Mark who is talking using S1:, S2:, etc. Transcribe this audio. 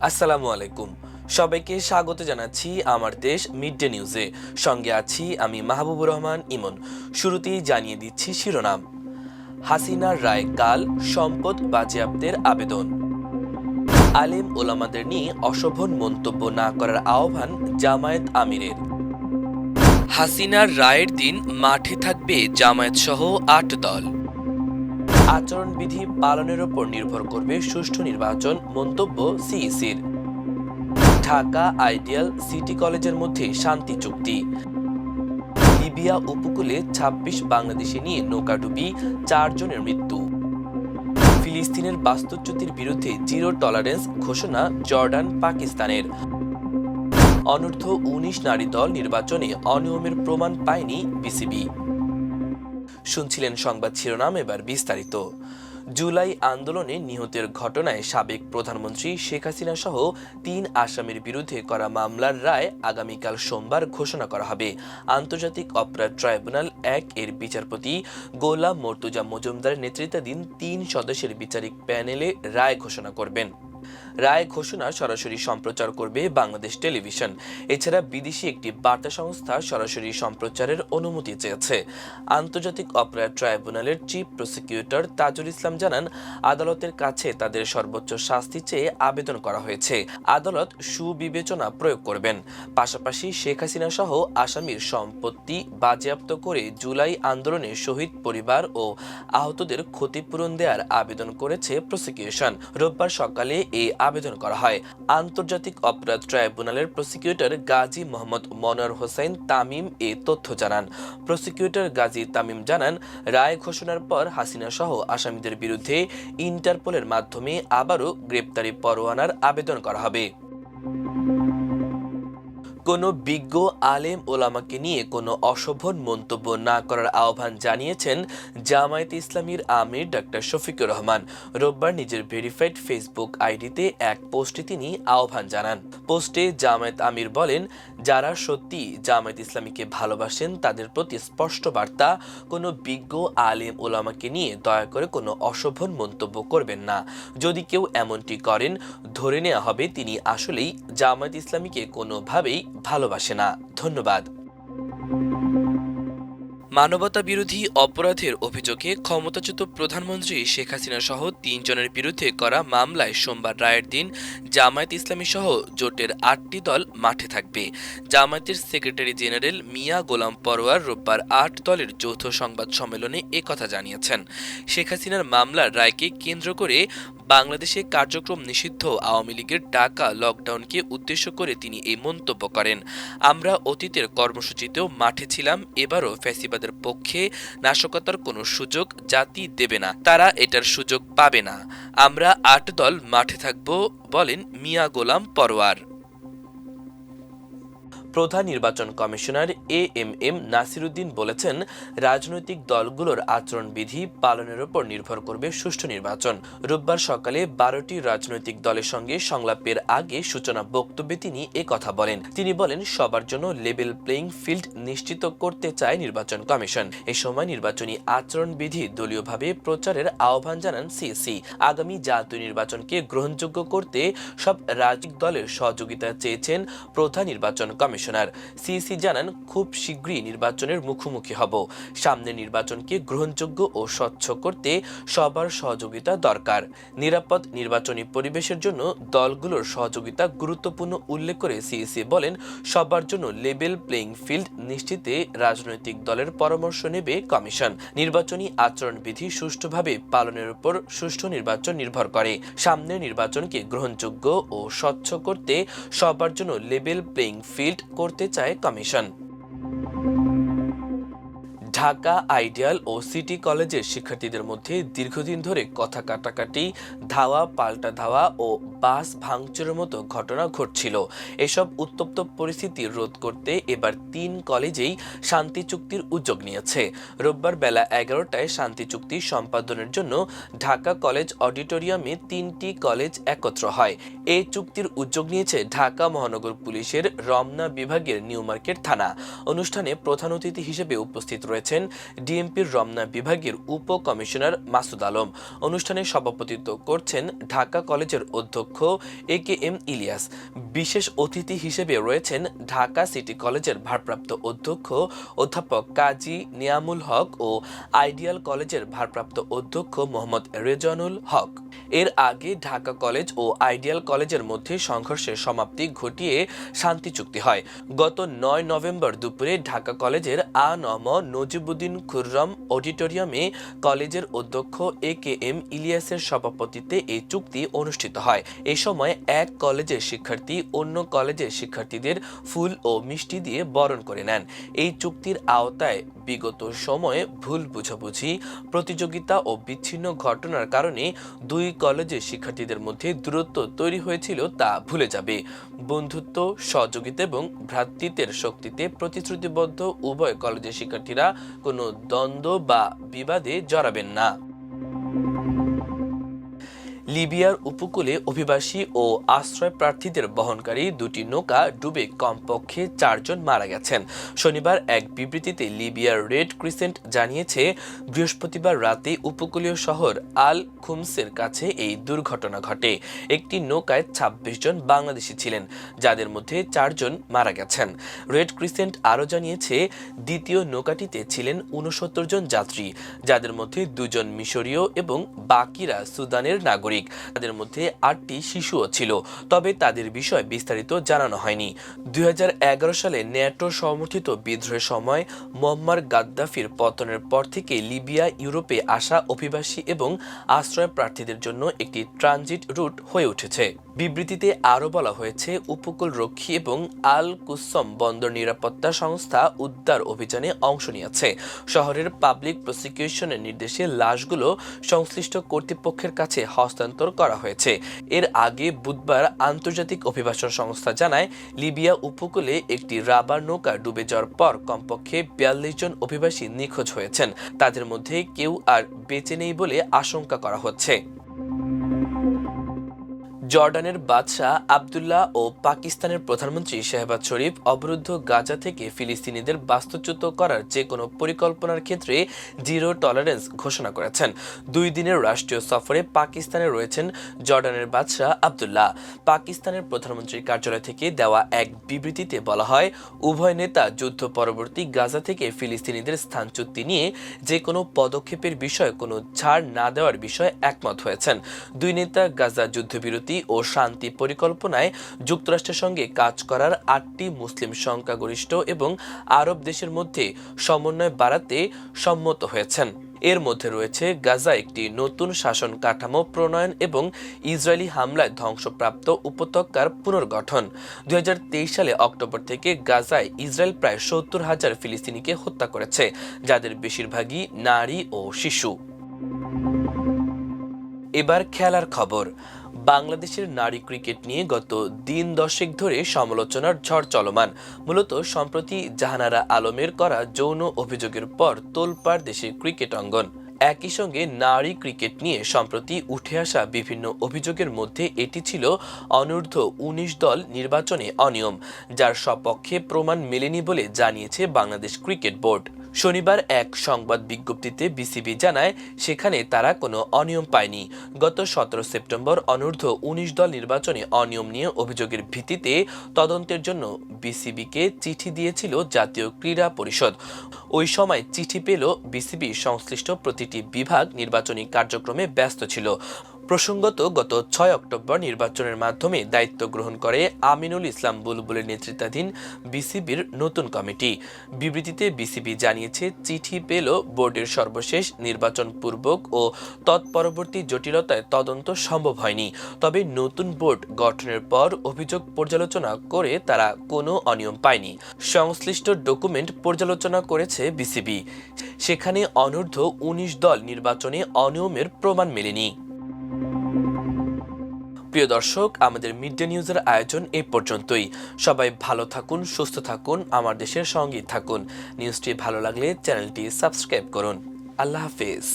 S1: আসসালামু আলাইকুম। সবাইকে স্বাগত জানাচ্ছি আমার দেশ মিড ডে নিউজে। সঙ্গে আছি আমি মাহবুবুর রহমান ইমন। শুরুতেই জানিয়ে দিচ্ছি শিরোনাম। হাসিনার রায় কাল, সম্পদ বাজেয়াপ্তের আবেদন। আলেম ওলামাদের নিয়ে অশোভন মন্তব্য না করার আহ্বান জামায়াত আমিরের। হাসিনার রায়ের দিন মাঠে থাকবে জামায়াত সহ ৮ দল। আচরণবিধি পালনের ওপর নির্ভর করবে সুষ্ঠু নির্বাচন, মন্তব্য সিইসির। ঢাকা আইডিয়াল সিটি কলেজের মধ্যে শান্তি চুক্তি। লিবিয়া উপকূলে ২৬ বাংলাদেশি নিয়ে নৌকাডুবি, ৪ জনের মৃত্যু। ফিলিস্তিনের বাস্তুচ্যুতির বিরুদ্ধে জিরো টলারেন্স ঘোষণা জর্ডান পাকিস্তানের। অনূর্ধ্ব ১৯ নারী দল নির্বাচনে অনিয়মের প্রমাণ পায়নি বিসিবি। শুনছিলেন সংবাদ শিরোনাম, এবার বিস্তারিত। জুলাই আন্দোলনে নিহতের ঘটনায় সাবেক প্রধানমন্ত্রী শেখ হাসিনা সহ ৩ আসামির বিরুদ্ধে করা মামলার রায় আগামীকাল সোমবার ঘোষণা করা হবে। আন্তর্জাতিক অপরাধ ট্রাইব্যুনাল ১ এর বিচারপতি গোলাম মর্তুজা মজুমদারের নেতৃত্বাধীন ৩ সদস্যের বিচারিক প্যানেলে রায় ঘোষণা করবেন। রায় ঘোষণা সরাসরি সম্প্রচার করবে বাংলাদেশ টেলিভিশন। এছাড়া বিদেশি একটি বার্তা সংস্থা সরাসরি সম্প্রচারের অনুমতি চেয়েছে। আন্তর্জাতিক অপরাধ ট্রাইব্যুনালের চিফ প্রসিকিউটর তাজুল ইসলাম জানান, আদালতের কাছে তাদের সর্বোচ্চ শাস্তি চেয়ে আবেদন করা হয়েছে। আদালত সুবিবেচনা প্রয়োগ করবেন। পাশাপাশি শেখ হাসিনা সহ আসামির সম্পত্তি বাজেয়াপ্ত করে জুলাই আন্দোলনে শহীদ পরিবার ও আহতদের ক্ষতিপূরণ দেওয়ার আবেদন করেছে প্রসিকিউশন। রোববার সকালে এই আবেদন করা হয়। আন্তর্জাতিক অপরাধ ট্রাইব্যুনালের প্রসিকিউটর গাজী মোহাম্মদ মনোয়ার হোসেন তামিম এ তথ্য জানান। প্রসিকিউটর গাজী তামিম জানান, রায় ঘোষণার পর হাসিনা সহ আসামিদের বিরুদ্ধে ইন্টারপোলের মাধ্যমে আবারও গ্রেপ্তারি পরোয়ানার আবেদন করা হবে। কোনো বিজ্ঞ আলেম ওলামাকে নিয়ে কোনো অশোভন মন্তব্য না করার আহ্বান জানিয়েছেন জামায়াত ইসলামীর আমির ডাক্তার শফিকুর রহমান। রোববার নিজের ভেরিফাইড ফেসবুক আইডিতে এক পোস্টে তিনি আহ্বান জানান। পোস্টে জামায়াত আমির বলেন, যারা সত্যি জামায়াত ইসলামীকে ভালোবাসেন তাদের প্রতি স্পষ্ট বার্তা, কোনো বিজ্ঞ আলেম ওলামাকে নিয়ে দয়া করে কোনো অশোভন মন্তব্য করবেন না। যদি কেউ এমনটি করেন, ধরে নেওয়া হবে তিনি আসলেই জামায়াত ইসলামীকে কোনোভাবেই ভালোবাসে না। ধন্যবাদ। মানবতা বিরোধী অপরাধের অভিযোগে ক্ষমতাচ্যুত প্রধানমন্ত্রী শেখ হাসিনা সহ ৩ জনের বিরুদ্ধে করা মামলায় সোমবার রায়ের দিন জামায়াত ইসলামী সহ জোটের ৮টি দল মাঠে থাকবে। জামায়াতের সেক্রেটারি জেনারেল মিয়া গোলাম পরোয়ার রোববার ৮ দলের যৌথ সংবাদ সম্মেলনে একথা জানিয়েছেন। শেখ হাসিনার মামলার রায়কে কেন্দ্র করে বাংলাদেশে কার্যক্রম নিষিদ্ধ আওয়ামী লীগের ডাকা লকডাউনকে উদ্দেশ্য করে তিনি এই মন্তব্য করেন। আমরা অতীতের কর্মসূচিতেও মাঠে ছিলাম, এবারও ফ্যাসিবাদের পক্ষে নাশকতার কোনো সুযোগ জাতি দেবে না, তারা এটার সুযোগ পাবে না। আমরা ৮ দল মাঠে থাকব, বলেন মিয়া গোলাম পরোয়ার। প্রধান নির্বাচন কমিশনার এএমএম নাসিরউদ্দিন বলেছেন, রাজনৈতিক দলগুলোর আচরণবিধি পালনের উপর নির্ভর করবে সুষ্ঠু নির্বাচন। রোববার সকালে ১২টি রাজনৈতিক দলের সঙ্গে সংলাপের আগে সূচনা বক্তব্যে তিনি একথা বলেন। তিনি বলেন, সবার জন্য লেভেল প্লেইং ফিল্ড নিশ্চিত করতে চায় নির্বাচন কমিশন। এ সময় নির্বাচনী আচরণবিধি দলীয়ভাবে প্রচারের আহ্বান জানান সিইসি। আগামী জাতীয় নির্বাচনকে গ্রহণযোগ্য করতে সব রাজনৈতিক দলের সহযোগিতা চেয়েছেন প্রধান নির্বাচন কমিশন। সিইসি জানান, খুব শীঘ্রই নির্বাচনের মুখোমুখি হব। সামনে নির্বাচনকে গ্রহণযোগ্য ও স্বচ্ছ করতে সবার সহযোগিতা দরকার। নিরাপদ নির্বাচনী পরিবেশের জন্য দলগুলোর সহযোগিতা গুরুত্বপূর্ণ উল্লেখ করে সিইসি বলেন, সবার জন্য লেভেল প্লেইং ফিল্ড নিশ্চিতে রাজনৈতিক দলের পরামর্শ নেবে কমিশন। নির্বাচনী আচরণবিধি সুষ্ঠুভাবে পালনের উপর সুষ্ঠু নির্বাচন নির্ভর করে। সামনের নির্বাচনকে গ্রহণযোগ্য ও স্বচ্ছ করতে সবার জন্য লেভেল প্লেইং ফিল্ড করতে চায় কমিশন। ঢাকা আইডিয়াল ও সিটি কলেজের শিক্ষার্থীদের মধ্যে দীর্ঘদিন ধরে কথা কাটাকাটি, ধাওয়া পাল্টা ধাওয়া ও বাস ভাঙচুরের মতো ঘটনা ঘটছিল। এসব উত্তপ্ত পরিস্থিতি রোধ করতে এবার ৩ কলেজেই শান্তি চুক্তির উদ্যোগ নিয়েছে। রোববার বেলা ১১টায় শান্তি চুক্তি সম্পাদনের জন্য ঢাকা কলেজ অডিটোরিয়ামে ৩টি কলেজ একত্র হয়। এই চুক্তির উদ্যোগ নিয়েছে ঢাকা মহানগর পুলিশের রমনা বিভাগের নিউ মার্কেট থানা। অনুষ্ঠানে প্রধান অতিথি হিসেবে উপস্থিত রয়েছে করেছেন ডিএমপির রমনা বিভাগের উপকমিশনার মাসুদ আলম। অনুষ্ঠানে সভাপতিত্ব করছেন ঢাকা কলেজের অধ্যক্ষ AKM ইলিয়াস। বিশেষ অতিথি হিসেবে রয়েছেন ঢাকা সিটি কলেজের ভারপ্রাপ্ত অধ্যক্ষ অধ্যাপক কাজী নিয়ামুল হক ও আইডিয়াল কলেজের ভারপ্রাপ্ত অধ্যক্ষ মোহাম্মদ রেজানুল হক। এর আগে ঢাকা কলেজ ও আইডিয়াল কলেজের মধ্যে সংঘর্ষের সমাপ্তি ঘটিয়ে শান্তি চুক্তি হয়। গত 9 নভেম্বর দুপুরে ঢাকা কলেজের আ.ন.ম নজিবুদ্দিন খুররম অডিটোরিয়ামে কলেজের অধ্যক্ষ AKM ইলিয়াসের সভাপতিত্বে এই চুক্তি অনুষ্ঠিত হয়। এ সময় এক কলেজের শিক্ষার্থী অন্য কলেজের শিক্ষার্থীদের ফুল ও মিষ্টি দিয়ে বরণ করে নেন। এই চুক্তির আওতায় বিগত সময়ে ভুল বুঝাবুঝি, প্রতিযোগিতা ও বিচ্ছিন্ন ঘটনার কারণে দুই কলেজের শিক্ষার্থীদের মধ্যে দূরত্ব তৈরি হয়েছিল তা ভুলে যাবে। বন্ধুত্ব, সহযোগিতা এবং ভ্রাতৃত্বের শক্তিতে প্রতিশ্রুতিবদ্ধ উভয় কলেজের শিক্ষার্থীরা কোনো দ্বন্দ্ব বা বিবাদে জড়াবেন না। লিবিয়ার উপকূলে অভিবাসী ও আশ্রয় প্রার্থীদের বহনকারী দুটি নৌকা ডুবে কমপক্ষে 4 জন মারা গেছেন। শনিবার এক বিবৃতিতে লিবিয়ার রেড ক্রিসেন্ট জানিয়েছে, বৃহস্পতিবার রাতে উপকূলীয় শহর আল খুমসের কাছে এই দুর্ঘটনা ঘটে। একটি নৌকায় 26 জন বাংলাদেশি ছিলেন, যাদের মধ্যে 4 জন মারা গেছেন। রেড ক্রিসেন্ট আরও জানিয়েছে, দ্বিতীয় নৌকাটিতে ছিলেন 69 জন যাত্রী, যাদের মধ্যে 2 জন মিশরীয় এবং বাকিরা সুদানের নাগরিক। তাদের মধ্যে 8টি শিশুও ছিল, তবে তাদের বিষয়ে বিস্তারিত জানানো হয়নি। 2011 সালে ন্যাটো সমর্থিত বিদ্রোহের সময় মুয়াম্মার গাদ্দাফির পতনের পর থেকে লিবিয়া ইউরোপে আসা অভিবাসী এবং আশ্রয় প্রার্থীদের জন্য একটি ট্রানজিট রুট হয়ে উঠেছে। বিবৃতিতে আরও বলা হয়েছে, উপকূলরক্ষী এবং আল কুসম বন্দর নিরাপত্তা সংস্থা উদ্ধার অভিযানে অংশ নিয়েছে। শহরের পাবলিক প্রসিকিউশনের নির্দেশে লাশগুলো সংশ্লিষ্ট কর্তৃপক্ষের কাছে হস্তান্তর করা হয়েছে। এর আগে বুধবার আন্তর্জাতিক অভিবাসন সংস্থা জানায়, লিবিয়া উপকূলে একটি রাবার নৌকা ডুবে যাওয়ার পর কমপক্ষে 42 জন অভিবাসী নিখোঁজ হয়েছেন। তাদের মধ্যে কেউ আর বেঁচে নেই বলে আশঙ্কা করা হচ্ছে। জর্ডানের বাদশাহ আবদুল্লাহ ও পাকিস্তানের প্রধানমন্ত্রী শেহবাজ শরীফ অবরুদ্ধ গাজা থেকে ফিলিস্তিনিদের বাস্তুচ্যুত করার যে কোনো পরিকল্পনার ক্ষেত্রে জিরো টলারেন্স ঘোষণা করেছেন। 2 দিনের রাষ্ট্রীয় সফরে পাকিস্তানে রয়েছেন জর্ডানের বাদশাহ আবদুল্লাহ। পাকিস্তানের প্রধানমন্ত্রীর কার্যালয় থেকে দেওয়া এক বিবৃতিতে বলা হয়, উভয় নেতা যুদ্ধ পরবর্তী গাজা থেকে ফিলিস্তিনিদের স্থানচ্যুতি নিয়ে যে কোনো পদক্ষেপের বিষয়ে কোনো ছাড় না দেওয়ার বিষয়ে একমত হয়েছেন। 2 নেতা গাজা যুদ্ধবিরতি ও শান্তি পরিকল্পনায় যুক্তরাষ্ট্রের সঙ্গে কাজ করার 8টি মুসলিম সংখ্যাগরিষ্ঠ এবং আরব দেশের মধ্যে সমন্বয় বাড়াতে সম্মত হয়েছেন। এর মধ্যে রয়েছে গাজা একটি নতুন শাসন কাঠামো প্রণয়ন এবং ইসরায়েলি হামলায় ধ্বংসপ্রাপ্ত উপত্যকার পুনর্গঠন। 2023 সালে অক্টোবর থেকে গাজায় ইসরায়েল প্রায় 70,000 ফিলিস্তিনিকে হত্যা করেছে, যাদের বেশিরভাগই নারী ও শিশু। এবার খেলার খবর। বাংলাদেশের নারী ক্রিকেট নিয়ে গত দিন 10 ধরে সমালোচনার ঝড় চলমান। মূলত সম্প্রতি জাহানারা আলমের করা যৌন অভিযোগের পর তোলপাড় দেশের ক্রিকেট অঙ্গন। একই সঙ্গে নারী ক্রিকেট নিয়ে সম্প্রতি উঠে আসা বিভিন্ন অভিযোগের মধ্যে এটি ছিল অনূর্ধ্ব 19 দল নির্বাচনে অনিয়ম, যার সপক্ষে প্রমাণ মেলেনি বলে জানিয়েছে বাংলাদেশ ক্রিকেট বোর্ড। শনিবার এক সংবাদ বিজ্ঞপ্তিতে বিসিবি জানায়, সেখানে তারা কোনো অনিয়ম পায়নি। গত 17 সেপ্টেম্বর অনূর্ধ্ব 19 দল নির্বাচনে অনিয়ম নিয়ে অভিযোগের ভিত্তিতে তদন্তের জন্য বিসিবিকে চিঠি দিয়েছিল জাতীয় ক্রীড়া পরিষদ। ওই সময় চিঠি পেল বিসিবি সংশ্লিষ্ট প্রতিটি বিভাগ নির্বাচনী কার্যক্রমে ব্যস্ত ছিল। প্রসঙ্গত, গত 6 অক্টোবর নির্বাচনের মাধ্যমে দায়িত্ব গ্রহণ করে আমিনুল ইসলাম বুলবুলের নেতৃত্বাধীন বিসিবির নতুন কমিটি। বিবৃতিতে বিসিবি জানিয়েছে, চিঠি পেল বোর্ডের সর্বশেষ নির্বাচন পূর্বক ও তৎপরবর্তী জটিলতায় তদন্ত সম্ভব হয়নি। তবে নতুন বোর্ড গঠনের পর অভিযোগ পর্যালোচনা করে তারা কোনো অনিয়ম পায়নি। সংশ্লিষ্ট ডকুমেন্ট পর্যালোচনা করেছে বিসিবি। সেখানে অনূর্ধ্ব 19 দল নির্বাচনে অনিয়মের প্রমাণ মেলেনি। প্রিয় দর্শক, আমাদের মিড ডে নিউজের আয়োজন এই পর্যন্তই। সবাই ভালো থাকুন, সুস্থ থাকুন, আমার দেশের সঙ্গেই থাকুন। নিউজটি ভালো লাগলে চ্যানেলটি সাবস্ক্রাইব করুন। আল্লাহ হাফেজ।